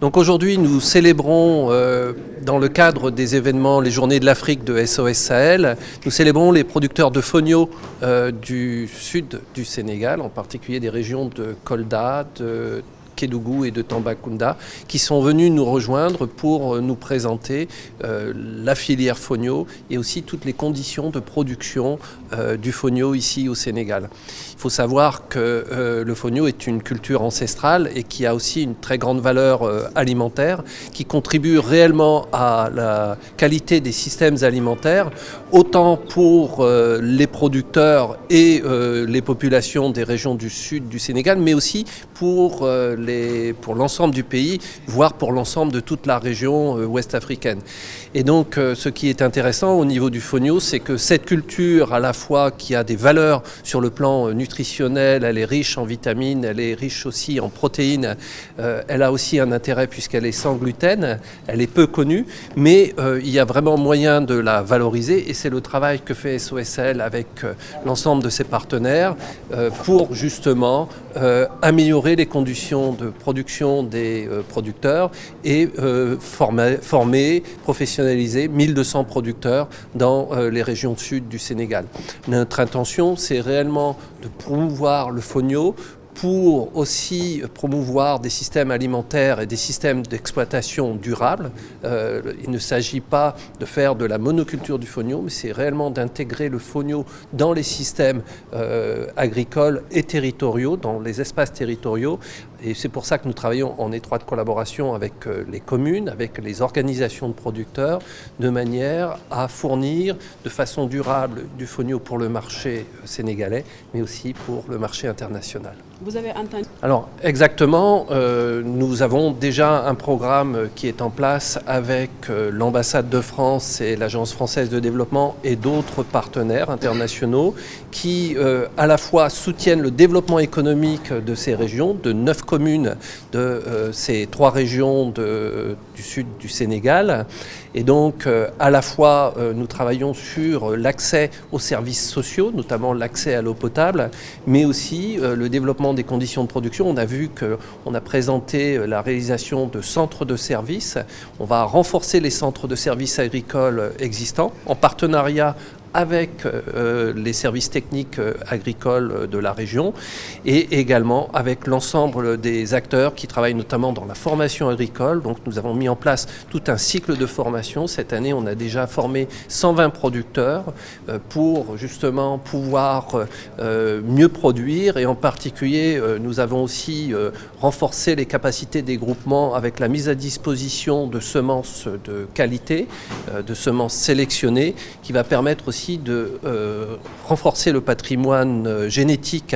Donc aujourd'hui, nous célébrons, dans le cadre des événements, les Journées de l'Afrique de SOS Sahel, nous célébrons les producteurs de fonio du sud du Sénégal, en particulier des régions de Kolda, de Kédougou et de Tambacounda, qui sont venus nous rejoindre pour nous présenter la filière fonio et aussi toutes les conditions de production du fonio ici au Sénégal. Il faut savoir que le fonio est une culture ancestrale et qui a aussi une très grande valeur alimentaire, qui contribue réellement à la qualité des systèmes alimentaires, autant pour les producteurs et les populations des régions du sud du Sénégal, mais aussi pour l'ensemble du pays, voire pour l'ensemble de toute la région ouest africaine. Et donc ce qui est intéressant au niveau du fonio, c'est que cette culture, à la fois qui a des valeurs sur le plan nutritionnel, elle est riche en vitamines, elle est riche aussi en protéines, elle a aussi un intérêt puisqu'elle est sans gluten, elle est peu connue, mais il y a vraiment moyen de la valoriser et c'est le travail que fait SOS Sahel avec l'ensemble de ses partenaires pour justement améliorer les conditions de production des producteurs et former, professionnaliser 1200 producteurs dans les régions sud du Sénégal. Notre intention, c'est réellement de promouvoir le fonio pour aussi promouvoir des systèmes alimentaires et des systèmes d'exploitation durables. Il ne s'agit pas de faire de la monoculture du fonio, mais c'est réellement d'intégrer le fonio dans les systèmes agricoles et territoriaux, dans les espaces territoriaux. Et c'est pour ça que nous travaillons en étroite collaboration avec les communes, avec les organisations de producteurs, de manière à fournir de façon durable du fonio pour le marché sénégalais, mais aussi pour le marché international. Vous avez entendu? Alors exactement, nous avons déjà un programme qui est en place avec l'ambassade de France et l'Agence française de développement et d'autres partenaires internationaux qui à la fois soutiennent le développement économique de ces régions, de 9 communes de ces 3 régions du sud du Sénégal. Et donc à la fois nous travaillons sur l'accès aux services sociaux, notamment l'accès à l'eau potable, mais aussi le développement des conditions de production. On a vu qu'on a présenté la réalisation de centres de services. On va renforcer les centres de services agricoles existants en partenariat avec les services techniques agricoles de la région et également avec l'ensemble des acteurs qui travaillent notamment dans la formation agricole. Donc nous avons mis en place tout un cycle de formation. Cette année, on a déjà formé 120 producteurs pour justement pouvoir mieux produire et en particulier, nous avons aussi renforcé les capacités des groupements avec la mise à disposition de semences de qualité, de semences sélectionnées qui va permettre aussi de renforcer le patrimoine génétique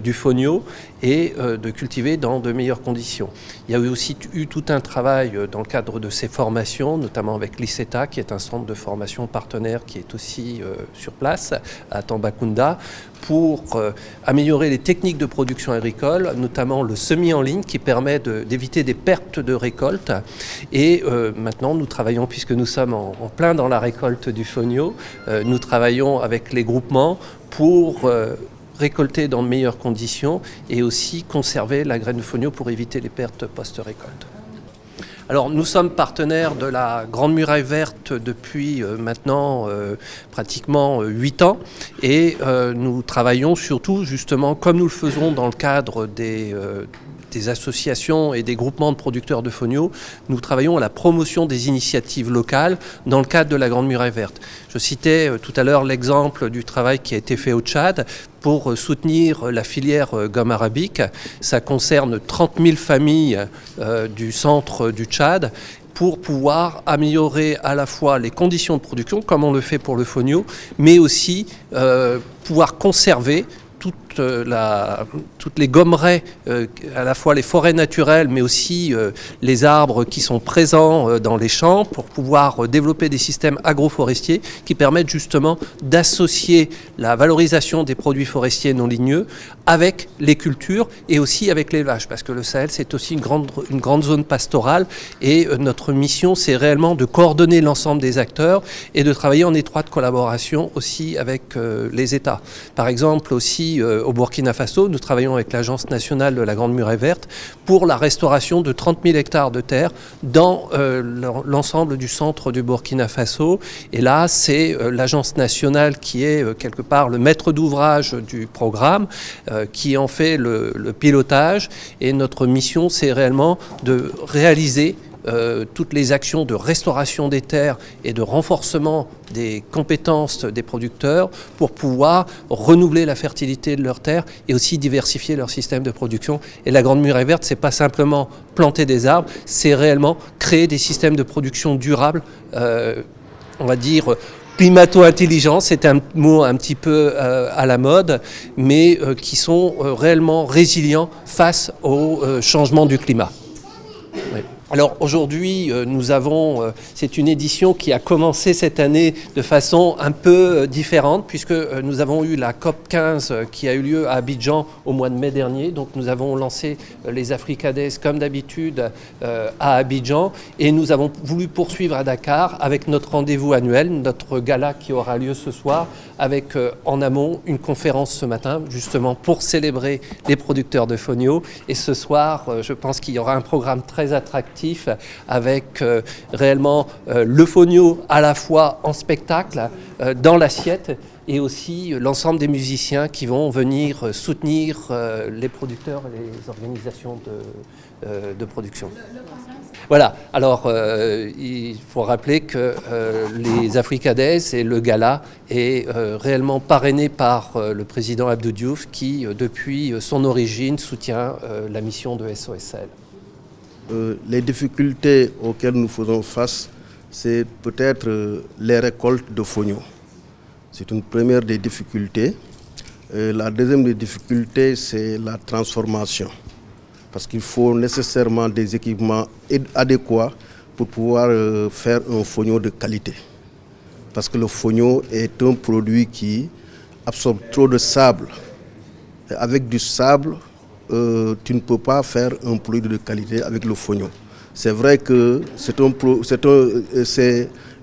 du fonio et de cultiver dans de meilleures conditions. Il y a aussi eu tout un travail dans le cadre de ces formations, notamment avec l'ICETA, qui est un centre de formation partenaire qui est aussi sur place à Tambacounda, pour améliorer les techniques de production agricole, notamment le semis en ligne qui permet d'éviter des pertes de récolte. Et maintenant, nous travaillons, puisque nous sommes en plein dans la récolte du fonio, nous travaillons avec les groupements pour récolter dans de meilleures conditions et aussi conserver la graine de fonio pour éviter les pertes post-récolte. Alors nous sommes partenaires de la Grande Muraille Verte depuis maintenant pratiquement 8 ans et nous travaillons surtout justement comme nous le faisons dans le cadre des associations et des groupements de producteurs de fonio, nous travaillons à la promotion des initiatives locales dans le cadre de la Grande Muraille Verte. Je citais tout à l'heure l'exemple du travail qui a été fait au Tchad pour soutenir la filière gomme arabique. Ça concerne 30 000 familles du centre du Tchad pour pouvoir améliorer à la fois les conditions de production, comme on le fait pour le fonio, mais aussi pouvoir conserver toutes les gommeraies, à la fois les forêts naturelles, mais aussi les arbres qui sont présents dans les champs pour pouvoir développer des systèmes agroforestiers qui permettent justement d'associer la valorisation des produits forestiers non ligneux avec les cultures et aussi avec l'élevage, parce que le Sahel, c'est aussi une grande zone pastorale et notre mission, c'est réellement de coordonner l'ensemble des acteurs et de travailler en étroite collaboration aussi avec les États. Par exemple, aussi au Burkina Faso, nous travaillons avec l'Agence nationale de la Grande Muraille Verte pour la restauration de 30 000 hectares de terre dans l'ensemble du centre du Burkina Faso. Et là, c'est l'Agence nationale qui est quelque part le maître d'ouvrage du programme, qui en fait le pilotage. Et notre mission, c'est réellement de réaliser toutes les actions de restauration des terres et de renforcement des compétences des producteurs pour pouvoir renouveler la fertilité de leurs terres et aussi diversifier leur système de production. Et la Grande Muraille Verte, c'est pas simplement planter des arbres, c'est réellement créer des systèmes de production durables, on va dire climato-intelligents, c'est un mot un petit peu à la mode, mais qui sont réellement résilients face au changement du climat. Oui. Alors aujourd'hui, c'est une édition qui a commencé cette année de façon un peu différente puisque nous avons eu la COP 15 qui a eu lieu à Abidjan au mois de mai dernier. Donc nous avons lancé les Africades comme d'habitude à Abidjan et nous avons voulu poursuivre à Dakar avec notre rendez-vous annuel, notre gala qui aura lieu ce soir avec en amont une conférence ce matin justement pour célébrer les producteurs de fonio. Et ce soir, je pense qu'il y aura un programme très attractif avec réellement le fonio à la fois en spectacle, dans l'assiette et aussi l'ensemble des musiciens qui vont venir soutenir les producteurs et les organisations de production. Voilà, alors il faut rappeler que les Africades et le gala est réellement parrainé par le président Abdou Diouf qui, depuis son origine, soutient la mission de SOSL. Les difficultés auxquelles nous faisons face, c'est peut-être les récoltes de fonio. C'est une première des difficultés. La deuxième des difficultés, c'est la transformation. Parce qu'il faut nécessairement des équipements adéquats pour pouvoir faire un fonio de qualité. Parce que le fonio est un produit qui absorbe trop de sable. Et avec du sable, tu ne peux pas faire un produit de qualité avec le fonio. C'est vrai que c'est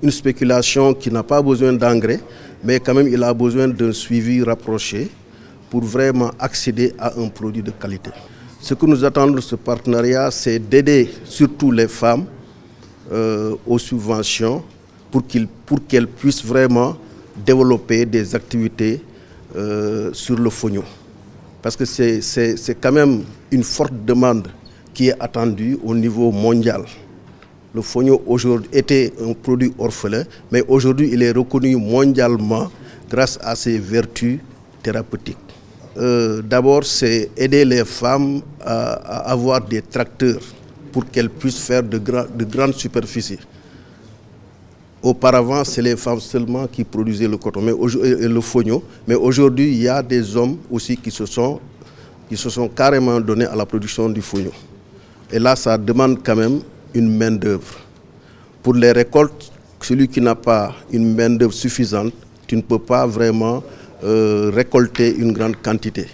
une spéculation qui n'a pas besoin d'engrais, mais quand même il a besoin d'un suivi rapproché pour vraiment accéder à un produit de qualité. Ce que nous attendons de ce partenariat, c'est d'aider surtout les femmes aux subventions pour qu'elles puissent vraiment développer des activités sur le fonio. Parce que c'est quand même une forte demande qui est attendue au niveau mondial. Le fonio aujourd'hui était un produit orphelin, mais aujourd'hui il est reconnu mondialement grâce à ses vertus thérapeutiques. D'abord, c'est aider les femmes à avoir des tracteurs pour qu'elles puissent faire de grandes superficies. Auparavant, c'est les femmes seulement qui produisaient le coton et le fonio. Mais aujourd'hui, il y a des hommes aussi qui se sont carrément donnés à la production du fonio. Et là, ça demande quand même une main-d'œuvre. Pour les récoltes, celui qui n'a pas une main-d'œuvre suffisante, tu ne peux pas vraiment récolter une grande quantité.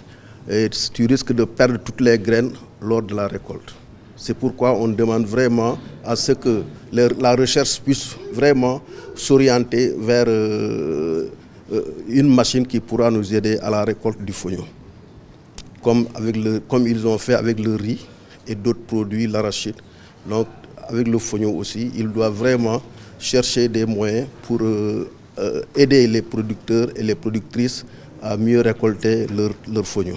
Et tu risques de perdre toutes les graines lors de la récolte. C'est pourquoi on demande vraiment à ce que la recherche puisse vraiment s'orienter vers une machine qui pourra nous aider à la récolte du fonio. Comme ils ont fait avec le riz et d'autres produits, l'arachide. Donc avec le fonio aussi, ils doivent vraiment chercher des moyens pour aider les producteurs et les productrices à mieux récolter leur fonio.